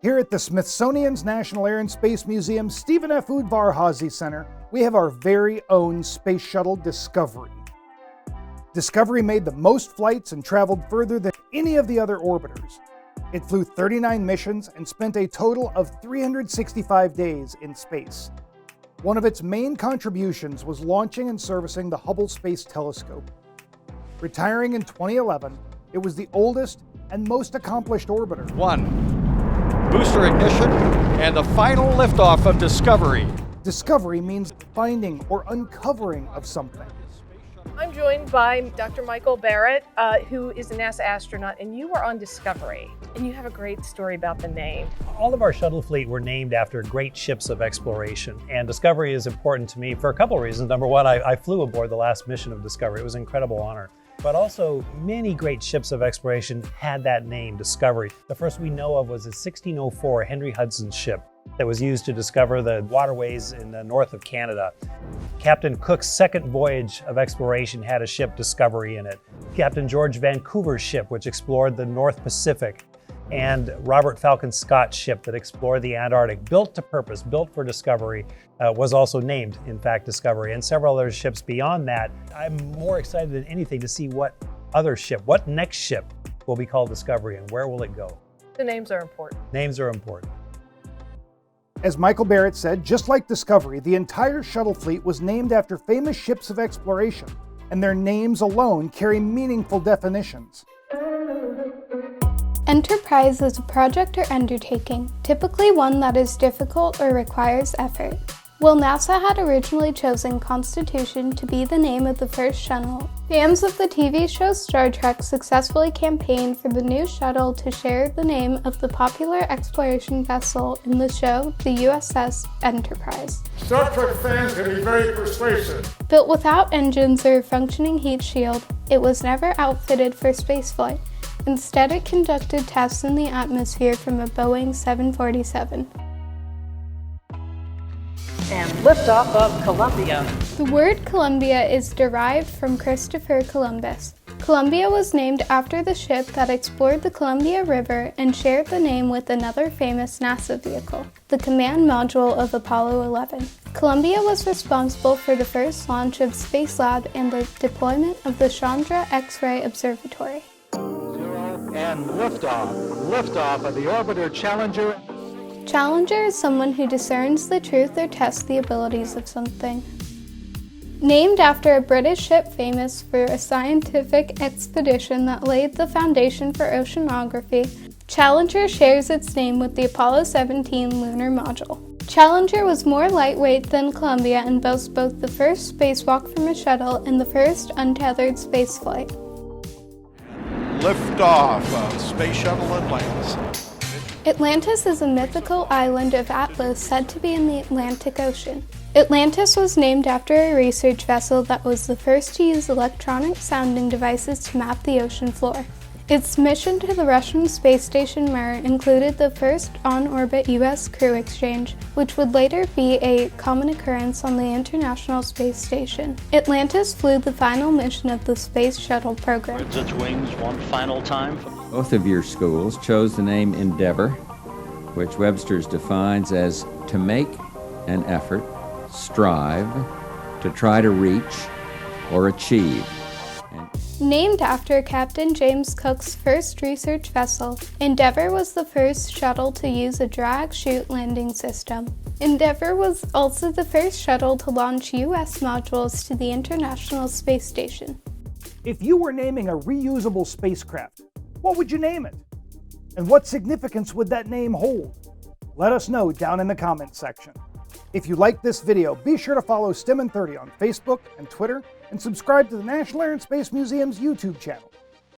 Here at the Smithsonian's National Air and Space Museum Stephen F. Udvar-Hazy Center, we have our very own space shuttle, Discovery. Discovery made the most flights and traveled further than any of the other orbiters. It flew 39 missions and spent a total of 365 days in space. One of its main contributions was launching and servicing the Hubble Space Telescope. Retiring in 2011, it was the oldest and most accomplished orbiter. 1. Booster ignition and the final liftoff of Discovery. Discovery means finding or uncovering of something. I'm joined by Dr. Michael Barrett, who is a NASA astronaut, and you were on Discovery, and you have a great story about the name. All of our shuttle fleet were named after great ships of exploration, and Discovery is important to me for a couple of reasons. Number one, I flew aboard the last mission of Discovery. It was an incredible honor. But also, many great ships of exploration had that name, Discovery. The first we know of was a 1604 Henry Hudson ship that was used to discover the waterways in the north of Canada. Captain Cook's second voyage of exploration had a ship, Discovery, in it. Captain George Vancouver's ship, which explored the North Pacific, and Robert Falcon Scott's ship that explored the Antarctic, built to purpose, built for Discovery, was also named, in fact, Discovery, and several other ships beyond that. I'm more excited than anything to see what other ship, what next ship will be called Discovery, and where will it go? The names are important. Names are important. As Michael Barrett said, just like Discovery, the entire shuttle fleet was named after famous ships of exploration, and their names alone carry meaningful definitions. Enterprise is a project or undertaking, typically one that is difficult or requires effort. While NASA had originally chosen Constitution to be the name of the first shuttle, fans of the TV show Star Trek successfully campaigned for the new shuttle to share the name of the popular exploration vessel in the show, the USS Enterprise. Star Trek fans can be very persuasive. Built without engines or a functioning heat shield, it was never outfitted for spaceflight. Instead, it conducted tests in the atmosphere from a Boeing 747. And liftoff of Columbia. The word Columbia is derived from Christopher Columbus. Columbia was named after the ship that explored the Columbia River and shared the name with another famous NASA vehicle, the command module of Apollo 11. Columbia was responsible for the first launch of Spacelab and the deployment of the Chandra X-ray Observatory. And liftoff of the orbiter Challenger. Challenger is someone who discerns the truth or tests the abilities of something. Named after a British ship famous for a scientific expedition that laid the foundation for oceanography, Challenger shares its name with the Apollo 17 lunar module. Challenger was more lightweight than Columbia and boasts both the first spacewalk from a shuttle and the first untethered spaceflight. Liftoff of Space Shuttle Atlantis. Atlantis is a mythical island of Atlas said to be in the Atlantic Ocean. Atlantis was named after a research vessel that was the first to use electronic sounding devices to map the ocean floor. Its mission to the Russian space station Mir included the first on-orbit U.S. crew exchange, which would later be a common occurrence on the International Space Station. Atlantis flew the final mission of the Space Shuttle program. Spreads its wings one final time. Both of your schools chose the name Endeavor, which Webster's defines as to make an effort, strive, to try to reach, or achieve. Named after Captain James Cook's first research vessel, Endeavour was the first shuttle to use a drag-chute landing system. Endeavour was also the first shuttle to launch U.S. modules to the International Space Station. If you were naming a reusable spacecraft, what would you name it? And what significance would that name hold? Let us know down in the comments section. If you liked this video, be sure to follow STEM in 30 on Facebook and Twitter, and subscribe to the National Air and Space Museum's YouTube channel.